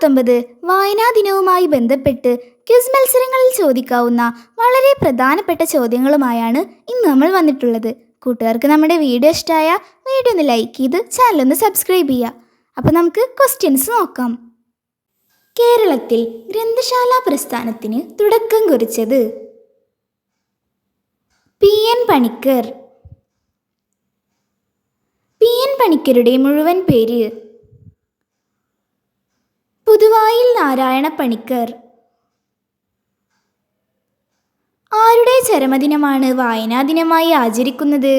19 വായനാ ദിനവുമായി ബന്ധപ്പെട്ട് ക്വിസ് മത്സരങ്ങളിൽ ചോദിക്കാവുന്ന വളരെ പ്രധാനപ്പെട്ട ചോദ്യങ്ങളുമായാണ് ഇന്ന് നമ്മൾ വന്നിട്ടുള്ളത്. കൂട്ടുകാർക്ക് നമ്മുടെ വീഡിയോ ഇഷ്ടമായ വീഡിയോ ഒന്ന് ലൈക്ക് ചെയ്ത് ചാനലൊന്ന് സബ്സ്ക്രൈബ് ചെയ്യുക. അപ്പോൾ നമുക്ക് ക്വസ്റ്റ്യൻസ് നോക്കാം. കേരളത്തിൽ ഗ്രന്ഥശാല പ്രസ്ഥാനത്തിന് തുടക്കം കുറിച്ചത് P.N. പണിക്കർ. P.N. പണിക്കരുടെ മുഴുവൻ പേര് പുതുവായിൽ നാരായണ പണിക്കർ. ആരുടെ ചരമദിനമാണ് വായനാ ദിനമായി ആചരിക്കുന്നത്?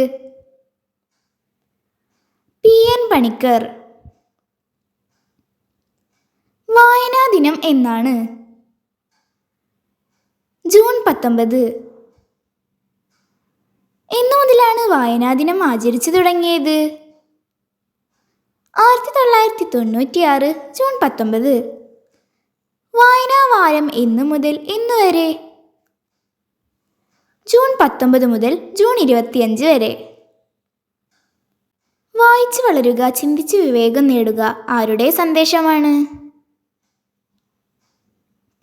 P.N. പണിക്കർ. വായനാ ദിനം എന്നാണ്? ജൂൺ 19. എന്നു മുതലാണ് വായനാ ദിനം ആചരിച്ചു തുടങ്ങിയത്? 1996 ജൂൺ 19. വായനാ വാരം എന്നു മുതൽ എന്നു വരെ? ജൂൺ 19 മുതൽ ജൂൺ 25 വരെ. വായിച്ചു വളരുക, ചിന്തിച്ച് വിവേകം നേടുക ആരുടെ സന്ദേശമാണ്?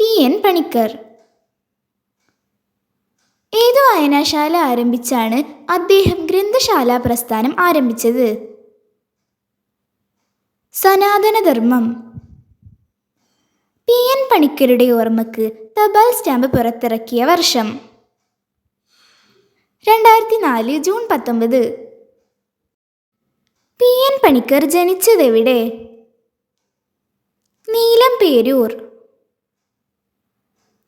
P.N. പണിക്കർ. ഏതു വായനാശാല ആരംഭിച്ചാണ് അദ്ദേഹം ഗ്രന്ഥശാല പ്രസ്ഥാനം ആരംഭിച്ചത്? സനാതനധർമ്മം. P.N. പണിക്കരുടെ ഓർമ്മക്ക് തപാൽ സ്റ്റാമ്പ് പുറത്തിറക്കിയ വർഷം? 2004 ജൂൺ 19. P.N. പണിക്കർ ജനിച്ചതെവിടെ? നീലംപേരൂർ.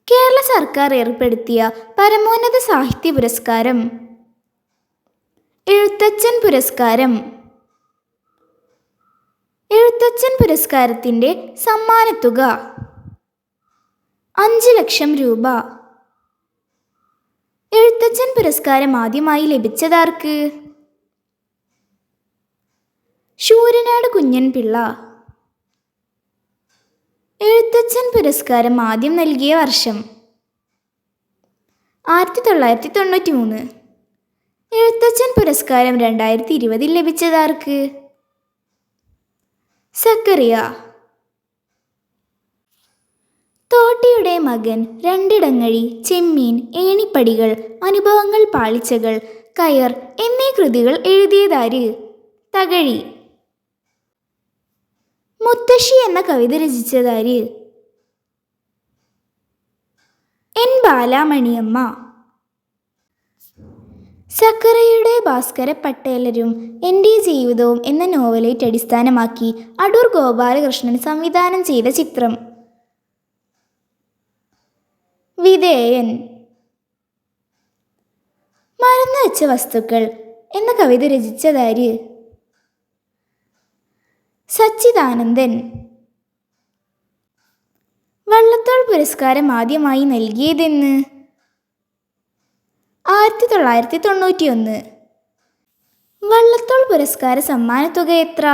കേരള സർക്കാർ ഏർപ്പെടുത്തിയ പരമോന്നത സാഹിത്യ പുരസ്കാരം? എഴുത്തച്ഛൻ പുരസ്കാരം. എഴുത്തച്ഛൻ പുരസ്കാരത്തിൻ്റെ സമ്മാനത്തുക? 5 ലക്ഷം രൂപ. എഴുത്തച്ഛൻ പുരസ്കാരം ആദ്യമായി ലഭിച്ചതാർക്ക്? ശൂരനാട് കുഞ്ഞൻപിള്ള. എഴുത്തച്ഛൻ പുരസ്കാരം ആദ്യം നൽകിയ വർഷം? 1993. എഴുത്തച്ഛൻ പുരസ്കാരം 2020 ലഭിച്ചതാർക്ക്? സക്കറിയ. തോട്ടിയുടെ മകൻ, രണ്ടിടങ്ങഴി, ചെമ്മീൻ, ഏണിപ്പടികൾ, അനുഭവങ്ങൾ, പാളിച്ചകൾ, കയർ എന്നീ കൃതികൾ എഴുതിയതാര്? തകഴി. മുത്തശ്ശി എന്ന കവിത രചിച്ചതാര്? N. ബാലാമണിയമ്മ. സക്കറിയയുടെ ഭാസ്കര പട്ടേലരും എൻ്റെ ജീവിതവും എന്ന നോവലേറ്റ് അടിസ്ഥാനമാക്കി അടൂർ ഗോപാലകൃഷ്ണൻ സംവിധാനം ചെയ്ത ചിത്രം? വിധേയൻ. മറന്നുവെച്ച വസ്തുക്കൾ എന്ന കവിത രചിച്ചതാര്? സച്ചിദാനന്ദൻ. വള്ളത്തോൾ പുരസ്കാരം ആദ്യമായി നൽകിയതെന്ന്? 1991. വള്ളത്തോൾ പുരസ്കാര സമ്മാനത്തുക എത്ര?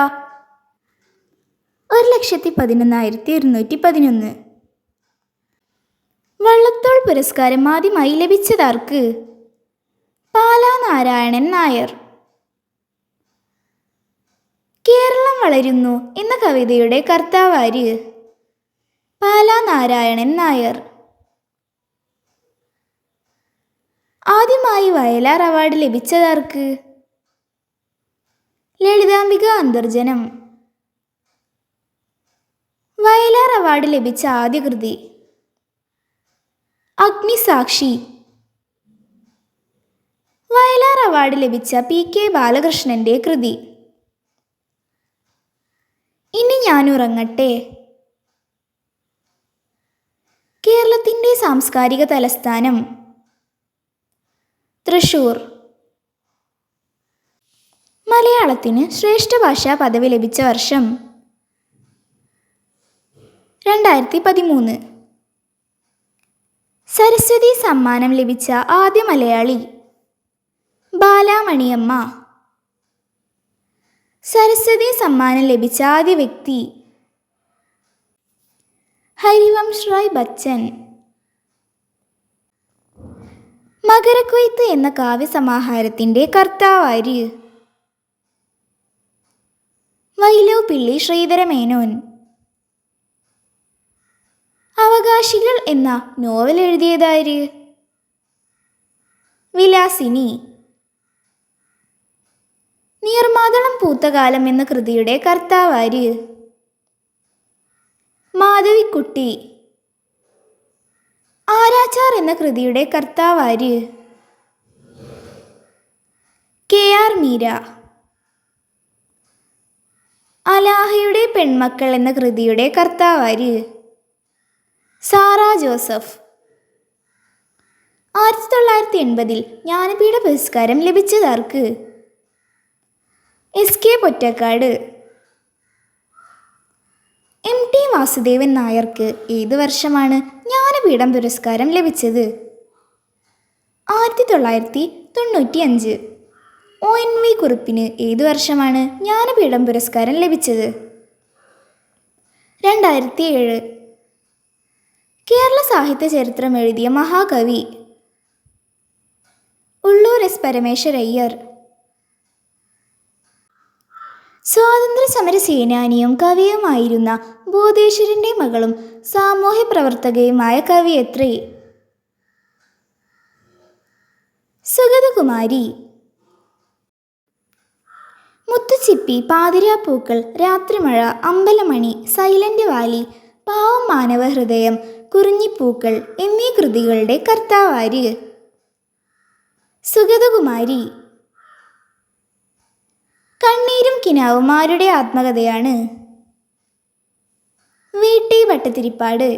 1,11,211. വള്ളത്തോൾ പുരസ്കാരം ആദ്യമായി ലഭിച്ചതാർക്ക്? പാലാ നാരായണൻ നായർ. കേരളം വളരുന്നു എന്ന കവിതയുടെ കർത്താവാര്? പാലാ നാരായണൻ നായർ. ആദ്യമായി വയലാർ അവാർഡ് ലഭിച്ചതാർക്ക്? ലളിതാംബിക അന്തർജനം. വയലാർ അവാർഡ് ലഭിച്ച ആദ്യ കൃതി? അഗ്നിസാക്ഷി. വയലാർ അവാർഡ് ലഭിച്ച P.K. ബാലകൃഷ്ണന്റെ കൃതി? ഇനി ഞാൻ ഉറങ്ങട്ടെ. കേരളത്തിൻ്റെ സാംസ്കാരിക തലസ്ഥാനം? തൃശ്ശൂർ. മലയാളത്തിന് ശ്രേഷ്ഠ ഭാഷാ പദവി ലഭിച്ച വർഷം? 2013. സരസ്വതി സമ്മാനം ലഭിച്ച ആദ്യ മലയാളി? ബാലാമണിയമ്മ. സരസ്വതി സമ്മാനം ലഭിച്ച ആദ്യ വ്യക്തി? ഹരിവംശ് റായ് ബച്ചൻ. മകരക്കൊയ്ത്ത് എന്ന കാവ്യസമാഹാരത്തിൻ്റെ കർത്താവാര്? വൈലോപ്പിള്ളി ശ്രീധരമേനോൻ. അവകാശികൾ എന്ന നോവൽ എഴുതിയതാര്? വിലാസിനി. നീർമാതളം പൂത്തകാലം എന്ന കൃതിയുടെ കർത്താവാര്? മാധവിക്കുട്ടി. ആരാച്ചാർ എന്ന കൃതിയുടെ കർത്താവാര്? KR മീര. അലാഹയുടെ പെൺമക്കൾ എന്ന കൃതിയുടെ കർത്താവാര്? Sara Joseph. 1980 ജ്ഞാനപീഠ പുരസ്കാരം ലഭിച്ചതാർക്ക്? SK പൊറ്റക്കാട്. MT വാസുദേവൻ നായർക്ക് ഏത് വർഷമാണ് ജ്ഞാനപീഠം പുരസ്കാരം ലഭിച്ചത്? 1995. ONV കുറുപ്പിന് ഏത് വർഷമാണ് ജ്ഞാനപീഠം പുരസ്കാരം ലഭിച്ചത്? 2007. കേരള സാഹിത്യ ചരിത്രം എഴുതിയ മഹാകവി? ഉള്ളൂർ S പരമേശ്വരയ്യർ. സ്വാതന്ത്ര്യ സമര സേനാനിയും കവിയുമായിരുന്ന ബോധേശ്വരൻ്റെ മകളും സാമൂഹ്യ പ്രവർത്തകയുമായ കവിയത്രി? സുഗതകുമാരി. മുത്തുച്ചിപ്പി, പാതിരാപ്പൂക്കൾ, രാത്രിമഴ, അമ്പലമണി, സൈലന്റ് വാലി, പാവം മാനവഹൃദയം, കുറിഞ്ഞിപ്പൂക്കൾ എന്നീ കൃതികളുടെ കർത്താവാര്? സുഗതകുമാരി. കണ്ണീരും കിനാവും ആരുടെ ആത്മകഥയാണ്? VT ഭട്ടതിരിപ്പാട്.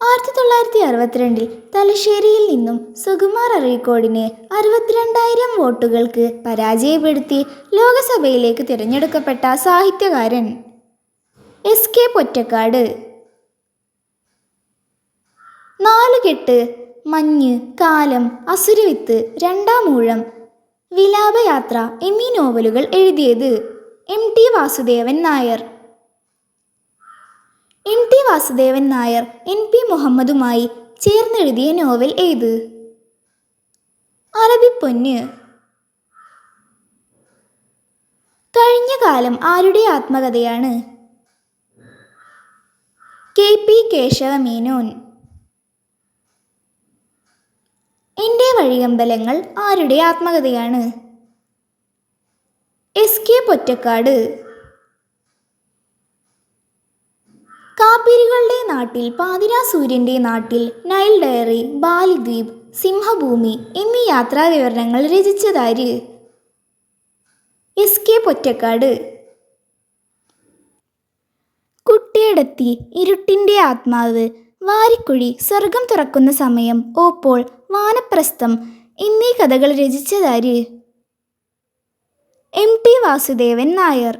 1962 തലശ്ശേരിയിൽ നിന്നും സുകുമാർ അഴീക്കോടിനെ 62,000 വോട്ടുകൾക്ക് പരാജയപ്പെടുത്തി ലോകസഭയിലേക്ക് തിരഞ്ഞെടുക്കപ്പെട്ട സാഹിത്യകാരൻ? SK പൊറ്റക്കാട്. നാലുകെട്ട്, മഞ്ഞ്, കാലം, അസുരവിത്ത്, രണ്ടാമൂഴം, വിലാപയാത്ര എന്നീ നോവലുകൾ എഴുതിയത്? MT Vasudevan Nair. MT Vasudevan Nair NP മുഹമ്മദുമായി ചേർന്നെഴുതിയ നോവൽ ഏത്? അറബിപ്പൊന്ന്. കഴിഞ്ഞ കാലം ആരുടെ ആത്മകഥയാണ്? KP കേശവമേനോൻ. എൻ്റെ വഴിയമ്പലങ്ങൾ ആരുടെ ആത്മകഥയാണ്? SK പൊറ്റക്കാട്. കാപ്പിരികളുടെ നാട്ടിൽ, പാതിരാ സൂര്യൻ്റെ നാട്ടിൽ, നൈൽ ഡയറി, ബാലിദ്വീപ്, സിംഹഭൂമി എന്നീ യാത്രാവിവരണങ്ങൾ രചിച്ചതാര്? SK പൊറ്റക്കാട്. കുട്ടിയടത്തി, ഇരുട്ടിൻ്റെ ആത്മാവ്, വാരിക്കുഴി, സ്വർഗം തുറക്കുന്ന സമയം, ഓപ്പോൾ, വാനപ്രസ്ഥം എന്നീ കഥകൾ രചിച്ചതാര്? MT വാസുദേവൻ നായർ.